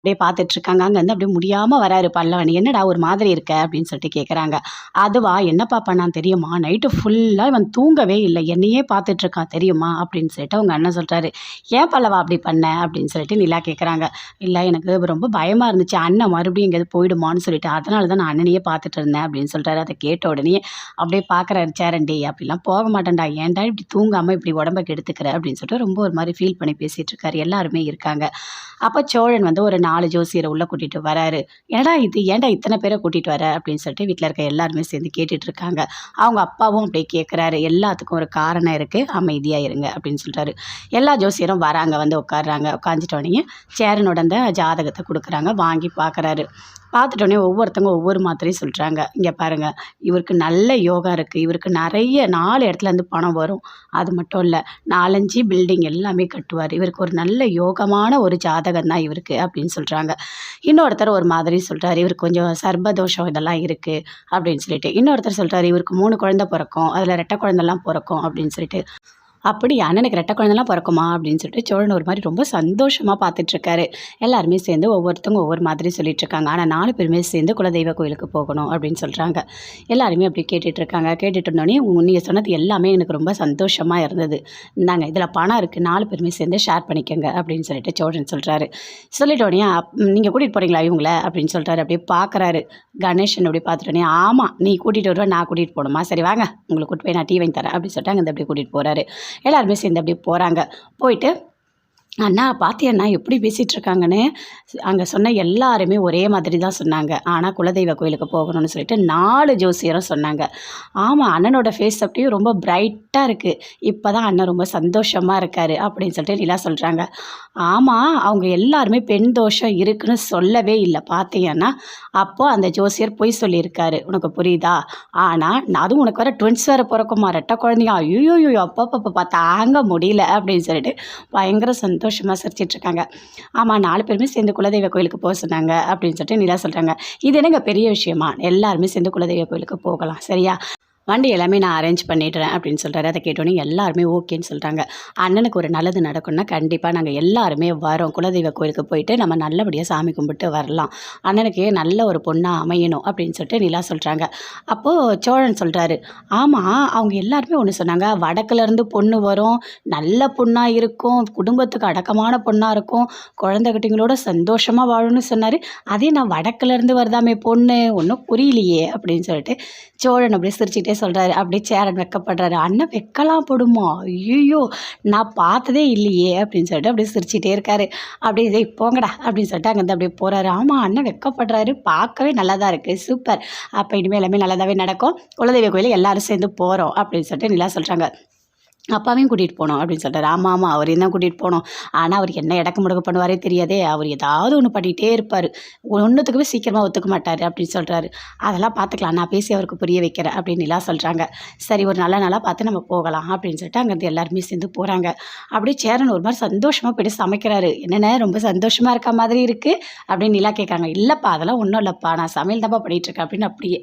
அப்படியே பார்த்துட்ருக்காங்க. அங்கேருந்து அப்படியே முடியாமல் வராரு பல்லவன். "என்னடா ஒரு மாதிரி இருக்க?" அப்படின்னு சொல்லிட்டு கேட்குறாங்க. "அதுவா என்னப்பா பண்ணான் தெரியுமா? நைட்டு ஃபுல்லா இவன் தூங்கவே இல்லை. என்னையே பார்த்துட்ருக்கான் தெரியுமா?" அப்படின்னு சொல்லிட்டு அவங்க அண்ணன் சொல்கிறாரு. "ஏன் பல்லவா அப்படி பண்ண?" அப்படின்னு சொல்லிட்டு நிலா கேட்குறாங்க. "இல்லை எனக்கு ரொம்ப பயமாக இருந்துச்சு. அண்ணன் மறுபடியும் எங்கேயாவது போயிடுமான்னு சொல்லிட்டு. அதனால தான் நான் அண்ணனையே பார்த்துட்டு இருந்தேன்." அப்படின்னு சொல்கிறாரு. அதை கேட்ட உடனே அப்படியே பார்க்குறாரு சேரண்டி. "அப்படிலாம் போக மாட்டேன்டா. ஏன்டா இப்படி தூங்காமல் இப்படி உடம்ப கெடுத்துக்கிற?" அப்படின்னு சொல்லிட்டு ரொம்ப ஒரு மாதிரி ஃபீல் பண்ணி பேசிகிட்டு இருக்காரு. எல்லாருமே இருக்காங்க. அப்போ சோழன் வந்து ஒரு 4 ஜோசியரை உள்ளே கூட்டிகிட்டு வராரு. "என்னடா இது ஏன்டா இத்தனை பேரை கூட்டிகிட்டு வர?" அப்படின்னு சொல்லிட்டு வீட்டில் இருக்க எல்லாருமே சேர்ந்து கேட்டுட்டு இருக்காங்க. அவங்க அப்பாவும் அப்படியே கேட்குறாரு. "எல்லாத்துக்கும் ஒரு காரணம் இருக்குது, அமைதியாக இருங்க" அப்படின்னு சொல்லிட்டாரு. எல்லா ஜோசியரும் வராங்க, வந்து உட்காடுறாங்க. உட்காந்துட்டோடனே சேரனோட அந்த ஜாதகத்தை கொடுக்குறாங்க. வாங்கி பார்க்குறாரு. பார்த்துட்டோன்னே ஒவ்வொருத்தவங்க ஒவ்வொரு மாத்திரையும் சொல்கிறாங்க. "இங்கே பாருங்கள், இவருக்கு நல்ல யோகா இருக்குது. இவருக்கு நிறைய 4 இடத்துலேருந்து பணம் வரும். அது மட்டும் இல்லை, 4, 5 பில்டிங் எல்லாமே கட்டுவார். இவருக்கு ஒரு நல்ல யோகமான ஒரு ஜாதகம் தான் இவருக்கு" அப்படின்னு சொல்கிறாங்க. இன்னொருத்தர் ஒரு மாதிரி சொல்கிறாரு. "இவருக்கு கொஞ்சம் சர்ப்பதோஷம் இதெல்லாம் இருக்குது" அப்படின்னு சொல்லிட்டு. இன்னொருத்தர் சொல்கிறாரு, "இவருக்கு 3 குழந்தை பிறக்கும். அதில் ரெட்டை குழந்தெல்லாம் பிறக்கும்" அப்படின்னு சொல்லிட்டு. "அப்படியா? அண்ணனுக்கு ரெட்டை குழந்தலாம் பிறக்குமா?" அப்படின்னு சொல்லிட்டு சோழன் ஒரு மாதிரி ரொம்ப சந்தோஷமாக பார்த்துட்ருக்காரு. எல்லாருமே சேர்ந்து ஒவ்வொருத்தவங்க ஒவ்வொரு மாதிரி சொல்லிகிட்ருக்காங்க. ஆனால் 4 பேருமே சேர்ந்து குலதெய்வ கோயிலுக்கு போகணும் அப்படின்னு சொல்கிறாங்க. எல்லாருமே அப்படி கேட்டுட்ருக்காங்க. கேட்டுட்டு இருந்தோடனே, நீங்கள் சொன்னது எல்லாமே எனக்கு ரொம்ப சந்தோஷமாக இருந்தது. இந்தாங்க இதில் பணம் இருக்குது, 4 பேருமே சேர்ந்து ஷேர் பண்ணிக்கோங்க அப்படின்னு சொல்லிட்டு சோழன் சொல்கிறாரு. சொல்லிட்டோடனே, "நீங்கள் கூட்டிகிட்டு போகிறீங்களா இவங்கள?" அப்படின்னு சொல்கிறாரு. அப்படியே பார்க்குறாரு. கணேசன் அப்படி பார்த்துட்டோன்னே, "ஆமாம், நீ கூட்டிகிட்டு வருவ, நான் கூட்டிகிட்டு போகணுமா? சரி வாங்க, உங்களை கூட்டிட்டு போய் நான் டீ வாங்கி தரேன்" அப்படின்னு சொல்லிட்டு அங்கேருந்து அப்படியே கூட்டிகிட்டு போகிறாரு. எல்லாருமே சேர்ந்து அப்படியே போகிறாங்க. போயிட்டு, "அண்ணா பாத்தியண்ணா எப்படி பேசிகிட்டு இருக்காங்கன்னு." அங்கே சொன்ன எல்லாருமே ஒரே மாதிரி தான் சொன்னாங்க. ஆனால் குலதெய்வ கோயிலுக்கு போகணும்னு சொல்லிட்டு 4 ஜோசியரும் சொன்னாங்க. "ஆமாம், அண்ணனோட ஃபேஸ் அப்படியே ரொம்ப பிரைட்டாக இருக்குது. இப்போ தான் அண்ணன் ரொம்ப சந்தோஷமாக இருக்கார்" அப்படின்னு சொல்லிட்டு நிலா சொல்கிறாங்க. "ஆமாம், அவங்க எல்லாருமே பெண் தோஷம் இருக்குன்னு சொல்லவே இல்லை பார்த்தீங்கன்னா. அப்போது அந்த ஜோசியர் பொய் சொல்லியிருக்காரு. உனக்கு புரியுதா? ஆனால் அதுவும் உனக்கு வேறு ட்வின்ஸ் வேறு பிறக்குமா, ரெட்டை குழந்தைங்க. ஐயோயோ அப்பப்பப்பா தாங்க முடியல" அப்படின்னு சொல்லிட்டு பயங்கர சந்தோஷமாக சிரிச்சிட்ருக்காங்க. "ஆமாம், 4 பேருமே சேர்ந்து குலதெய்வ கோயிலுக்கு போக சொன்னாங்க" அப்படின்னு சொல்லிட்டு நிலா சொல்கிறாங்க. "இது என்னங்க பெரிய விஷயமா? எல்லாருமே சேர்ந்து குலதெய்வ கோயிலுக்கு போகலாம், சரியா? வண்டி எல்லாமே நான் அரேஞ்ச் பண்ணிடுறேன்" அப்படின்னு சொல்கிறாரு. அதை கேட்டோன்னே எல்லாருமே ஓகேன்னு சொல்கிறாங்க. "அண்ணனுக்கு ஒரு நல்லது நடக்கும்னா கண்டிப்பாக நாங்கள் எல்லாருமே வரோம். குலதெய்வ கோயிலுக்கு போயிட்டு நம்ம நல்லபடியாக சாமி கும்பிட்டு வரலாம். அண்ணனுக்கு நல்ல ஒரு பொண்ணாக அமையணும்" அப்படின்னு சொல்லிட்டு நிலா சொல்கிறாங்க. அப்போது சோழன் சொல்கிறாரு, "ஆமாம், அவங்க எல்லாருமே ஒன்று சொன்னாங்க. வடக்குலேருந்து பொண்ணு வரும், நல்ல பொண்ணாக இருக்கும், குடும்பத்துக்கு அடக்கமான பொண்ணாக இருக்கும், குழந்தை குட்டிங்களோட சந்தோஷமாக வாழணும்னு சொன்னார். அதே நான் வடக்குலேருந்து வருதாமே பொண்ணு, ஒன்றும் புரியலையே" அப்படின்னு சொல்லிட்டு சோழன் அப்படியே சிரிச்சுக்கிட்டே சொல்கிறாரு. அப்படியே சேரன் வெட்கப்படுறாரு. "அண்ணன் வெட்கலாம் படுமா? ஐயையோ, நான் பார்த்ததே இல்லையே" அப்படின்னு சொல்லிட்டு அப்படியே சிரிச்சுட்டே இருக்காரு. அப்படியே "டேய் போங்கடா" அப்படின்னு சொல்லிட்டு அங்கேருந்து அப்படியே போகிறாரு. "ஆமாம், அண்ணன் வெட்கப்படுறாரு. பார்க்கவே நல்லா தான் இருக்குது. சூப்பர். அப்போ இனிமேல் எல்லாமே நல்லதாகவே நடக்கும். குலதெய்வ கோயிலுக்கு எல்லாரும் சேர்ந்து போகிறோம்" அப்படின்னு சொல்லிட்டு நிலா சொல்கிறாங்க. "அப்பாவையும் கூட்டிகிட்டு போகணும்" அப்படின்னு சொல்கிறாரு. "ஆமாம், அவரையும் தான் கூட்டிகிட்டு போகணும். ஆனால் அவர் என்ன இடக்கு முடக்கு பண்ணுவாரே தெரியாதே. அவர் ஏதாவது ஒன்று பண்ணிகிட்டே இருப்பார். ஒன்றுத்துக்குமே சீக்கிரமாக ஒத்துக்க மாட்டார்" அப்படின்னு சொல்கிறாரு. "அதெல்லாம் பார்த்துக்கலாம், நான் பேசி அவருக்கு புரிய வைக்கிறேன்" அப்படின்னு நிலா சொல்கிறாங்க. "சரி, ஒரு நல்ல நாளாக பார்த்து நம்ம போகலாம்" அப்படின்னு சொல்லிட்டு அங்கேருந்து எல்லாருமே சேர்ந்து போகிறாங்க. அப்படியே சேரன் ஒரு மாதிரி சந்தோஷமாக போய்ட்டு சமைக்கிறாரு. "என்னென்ன ரொம்ப சந்தோஷமாக இருக்க மாதிரி இருக்குது" அப்படின்னு நிலா கேட்குறாங்க. "இல்லைப்பா, அதெல்லாம் ஒன்றும் இல்லைப்பா, நான் சமையல் தான்ப்பா பண்ணிகிட்ருக்கேன்" அப்படின்னு அப்படியே